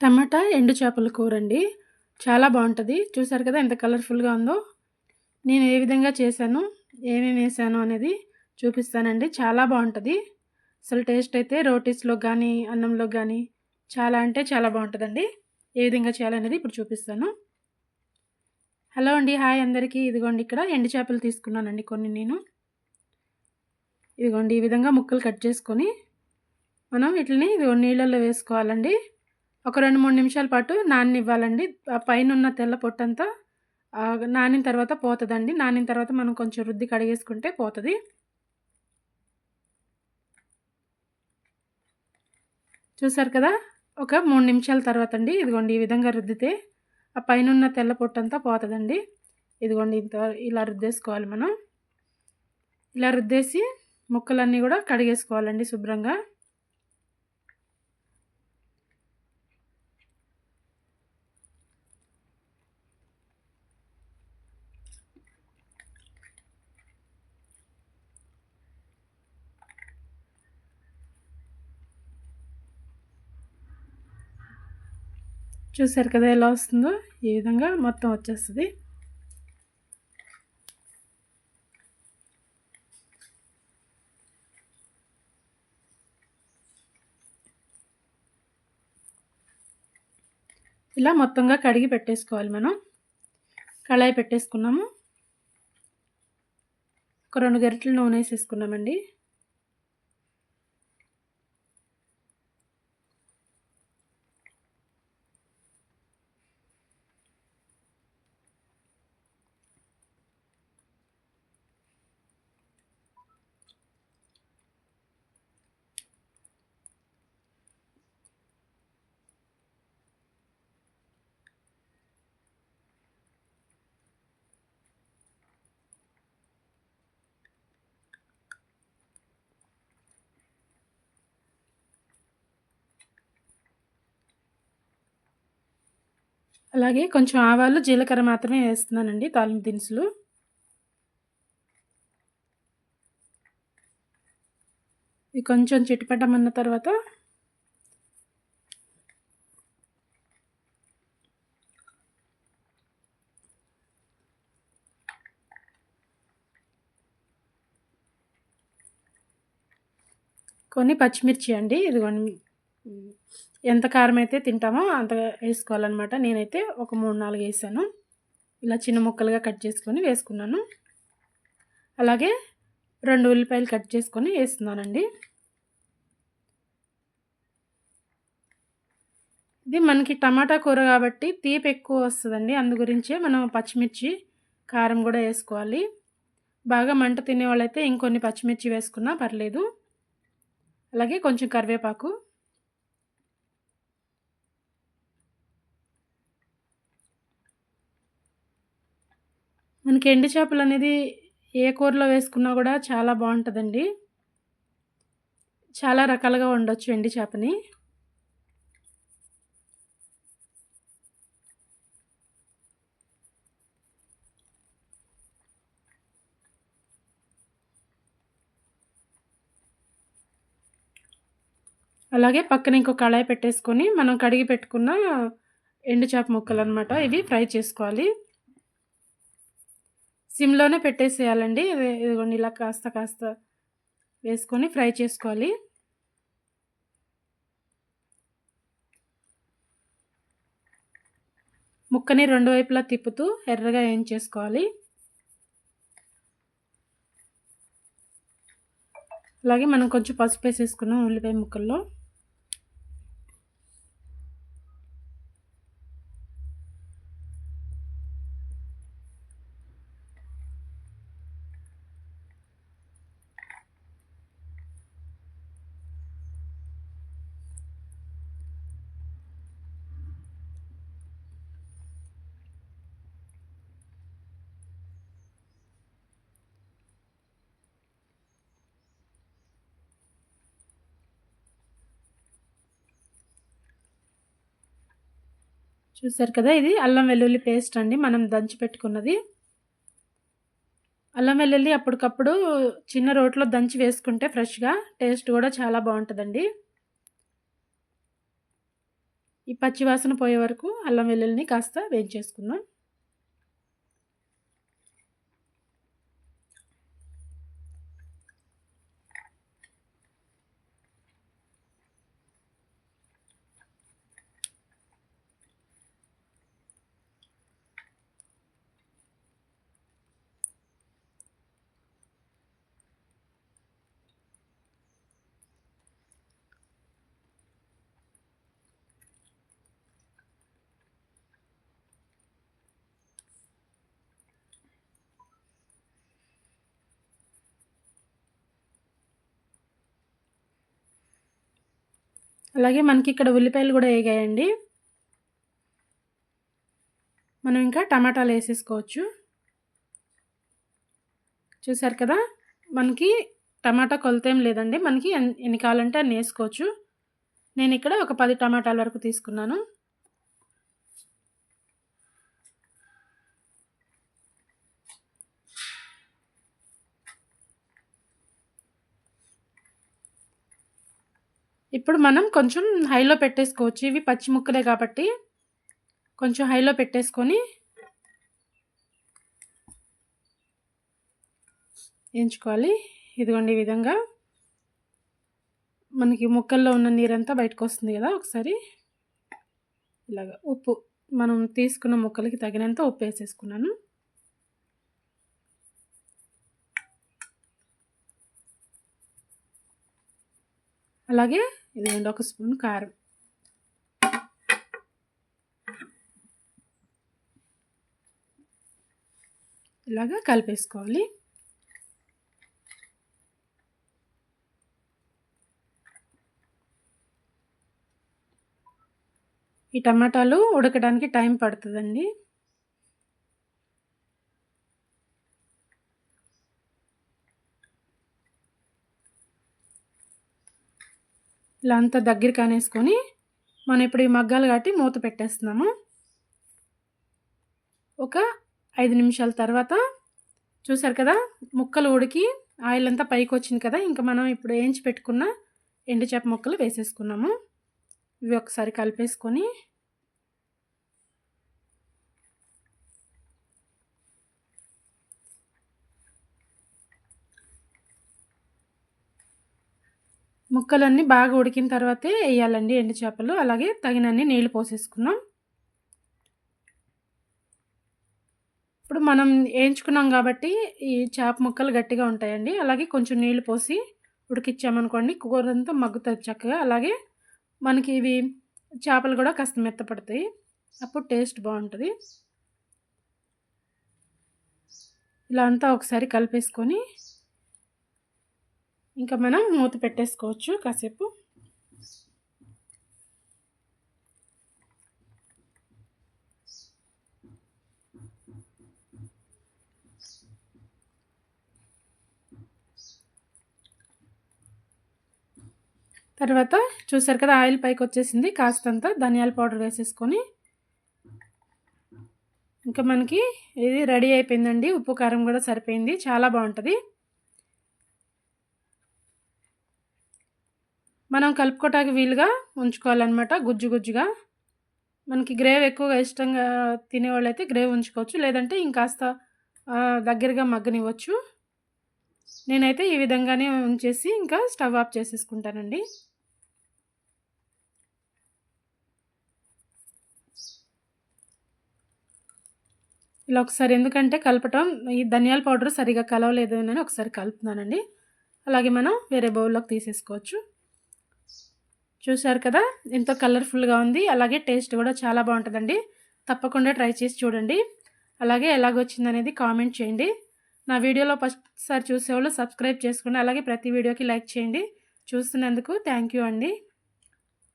టమాటా ఎండు చేపల కూరండి. చాలా బావుంటది. చూసారు కదా ఎంత కలర్‌ఫుల్‌గా ఉందో. నేను ఏ విధంగా చేశాను, ఏమేమి ఏసాను అనేది చూపిస్తానండి. చాలా బావుంటది. అసలు టేస్ట్ అయితే రోటీస్‌లోకి గానీ, అన్నంలోకి గానీ చాలా అంటే చాలా బావుంటదండి. ఏ విధంగా చేయాలనేది ఇప్పుడు చూపిస్తాను. హలో అండి. హాయ్ అందరికీ. ఇదిగోండి ఇక్కడ ఎండు చేపలు తీసుకున్నానండి కొన్ని నేను. ఇదిగోండి ఈ విధంగా ముక్కలు కట్ చేసుకొని, మనం వీటిల్ని ఇదిగో నీళ్ళల్లో వేసుకోవాలండి. ఒక 2, 3 నిమిషాల పాటు నాననివ్వాలండి. ఆ పైనున్న తెల్ల పొట్టంతా నానిన తర్వాత పోతదండి. నానిన తర్వాత మనం కొంచెం రుద్ది కడిగేసుకుంటే పోతది. చూసారు కదా! ఒక 3 నిమిషాల తర్వాతండి ఇదిగోండి ఈ విధంగా రుద్దితే ఆ పైనున్న తెల్ల పొట్టంతా పోతదండి. ఇదిగోండి ఇలా రుద్దేసుకోవాలి మనం. ఇలా రుద్దేసి ముక్కలన్నీ గూడా కడిగేసుకోవాలండి శుభ్రంగా. చూసారు కదా ఎలా వస్తుందో? ఈ విధంగా మొత్తం వచ్చేస్తది. ఇలా మొత్తంగా కడిగి పెట్టేసుకోవాలి మనం. కళాయి పెట్టేసుకున్నాము. ఒక 2 గరిటెలు నూనేసేసుకున్నామండి. అలాగే కొంచెం ఆవాలు, జీలకర్ర మాత్రమే వేస్తున్నానండి తాలింపు దినుసులు. ఇవి కొంచెం చిటపటమన్న తర్వాత కొన్ని పచ్చిమిర్చి అండి. ఇదిగోండి ఎంత కారం అయితే తింటామో అంత వేసుకోవాలనమాట. నేనైతే ఒక 3, 4 వేసాను. ఇలా చిన్న ముక్కలుగా కట్ చేసుకొని వేసుకున్నాను. అలాగే 2 ఉల్లిపాయలు కట్ చేసుకొని వేస్తున్నానండి. ఇది మనకి టమాటా కూర కాబట్టి తీపి ఎక్కువ వస్తదండి. అందు గురించే మనం పచ్చిమిర్చి, కారం గూడా వేసుకోవాలి. బాగా మంట తినేవాళ్ళైతే ఇంకొన్ని పచ్చిమిర్చి వేసుకున్నా పర్లేదు. అలాగే కొంచెం కరివేపాకు. మనకి ఎండు చేపలనేది ఏ కూరలో వేసుకున్నా గూడా చాలా బావుంటదండి. చాలా రకాలుగా వండొచ్చు ఎండు చేపని. అలాగే పక్కన ఇంకో కళాయి పెట్టేసుకొని మనం కడిగి పెట్టుకున్న ఎండు చేప ముక్కలనమాట. ఇవి ఫ్రై చేసుకోవాలి. సిమ్‌లోనే పెట్టేసేయాలండి. ఇదిగోండి ఇలా కాస్త కాస్త వేసుకొని ఫ్రై చేసుకోవాలి. ముక్కని 2 వైపులా తిప్పుతూ ఎర్రగా వేయించేసుకోవాలి. అలాగే మనం కొంచెం పసుపేసేసుకున్నాం ఉల్లిపాయ ముక్కల్లో. చూసారు కదా! ఇది అల్లం వెల్లుల్లి పేస్ట్ అండి మనం దంచి పెట్టుకున్నది. అల్లం వెల్లుల్లి అప్పటికప్పుడు చిన్న రోట్లో దంచి వేసుకుంటే ఫ్రెష్‌గా టేస్ట్ గూడా చాలా బావుంటదండి. ఈ పచ్చి వాసన పోయే వరకు అల్లం వెల్లుల్లిని కాస్త వేయించేసుకుందాం. అలాగే మనకి ఇక్కడ ఉల్లిపాయలు కూడా వేగాయండి. మనం ఇంకా టమాటాలు వేసేసుకోవచ్చు. చూసారు కదా, మనకి టమాటా కొలతేం లేదండి, మనకి ఎన్ని కావాలంటే అన్ని వేసుకోవచ్చు. నేను ఇక్కడ ఒక 10 టమాటాల వరకు తీసుకున్నాను. ఇప్పుడు మనం కొంచెం హైలో పెట్టేసుకోవచ్చు. ఇవి పచ్చి ముక్కలే కాబట్టి కొంచెం హైలో పెట్టేసుకొని వేయించుకోవాలి. ఇదిగోండి ఈ విధంగా మనకి ముక్కల్లో ఉన్న నీరంతా బయటకు వస్తుంది కదా. ఒకసారి ఇలాగ ఉప్పు, మనం తీసుకున్న ముక్కలకి తగినంత ఉప్పు వేసేసుకున్నాను. అలాగే ఇదిగోండి 1 స్పూన్ కారం. ఇలాగా కలిపేసుకోవాలి. ఈ టమాటాలు ఉడకడానికి టైం పడుతుందండి. ఇలా అంతా దగ్గరికి అనేసుకొని మనం ఇప్పుడు ఈ మగ్గాలు కట్టి మూత పెట్టేస్తున్నాము. ఒక 5 నిమిషాల తర్వాత చూసారు కదా, ముక్కలు ఉడికి ఆయిల్ అంతా పైకి వచ్చింది కదా. ఇంకా మనం ఇప్పుడు వేయించి పెట్టుకున్న ఎండు చేప ముక్కలు వేసేసుకున్నాము. ఇవి ఒకసారి కలిపేసుకొని ముక్కలన్నీ బాగా ఉడికిన తర్వాతే వేయాలండి ఎండు చేపలు. అలాగే తగినన్ని నీళ్లు పోసేసుకున్నాం. ఇప్పుడు మనం వేయించుకున్నాం కాబట్టి ఈ చేప ముక్కలు గట్టిగా ఉంటాయండి. అలాగే కొంచెం నీళ్లు పోసి ఉడికిచ్చామనుకోండి కూర అంతా మగ్గుతుంది చక్కగా. అలాగే మనకి ఇవి చేపలు కూడా కాస్త మెత్తపడతాయి, అప్పుడు టేస్ట్ బాగుంటుంది. ఇలా అంతా ఒకసారి కలిపేసుకొని ఇంకా మనం మూత పెట్టేసుకోవచ్చు కాసేపు. తర్వాత చూసారు కదా, ఆయిల్ పైకి వచ్చేసింది. కాస్తంత ధనియాల పౌడర్ వేసేసుకొని ఇంకా మనకి ఇది రెడీ అయిపోయిందండి. ఉప్పు కారం కూడా సరిపోయింది, చాలా బాగుంటుంది. మనం కలుపుకోవటానికి వీలుగా ఉంచుకోవాలన్నమాట, గుజ్జు గుజ్జుగా. మనకి గ్రేవీ ఎక్కువగా ఇష్టంగా తినేవాళ్ళు అయితే గ్రేవీ ఉంచుకోవచ్చు, లేదంటే ఇంకాస్త దగ్గరగా మగ్గనివ్వచ్చు. నేనైతే ఈ విధంగానే ఉంచేసి ఇంకా స్టవ్ ఆఫ్ చేసేసుకుంటానండి. ఇలా ఒకసారి, ఎందుకంటే కలపటం ఈ ధనియాల పౌడర్ సరిగా కలవలేదు అని ఒకసారి కలుపుతున్నానండి. అలాగే మనం వేరే బౌల్లోకి తీసేసుకోవచ్చు. చూసారు కదా, ఎంతో కలర్ఫుల్గా ఉంది. అలాగే టేస్ట్ కూడా చాలా బాగుంటుందండి. తప్పకుండా ట్రై చేసి చూడండి. అలాగే ఎలాగొచ్చిందనేది కామెంట్ చేయండి. నా వీడియోలో ఫస్ట్ సారి చూసేవాళ్ళు సబ్స్క్రైబ్ చేసుకోండి. అలాగే ప్రతి వీడియోకి లైక్ చేయండి. చూస్తున్నందుకు థ్యాంక్ యూ అండి.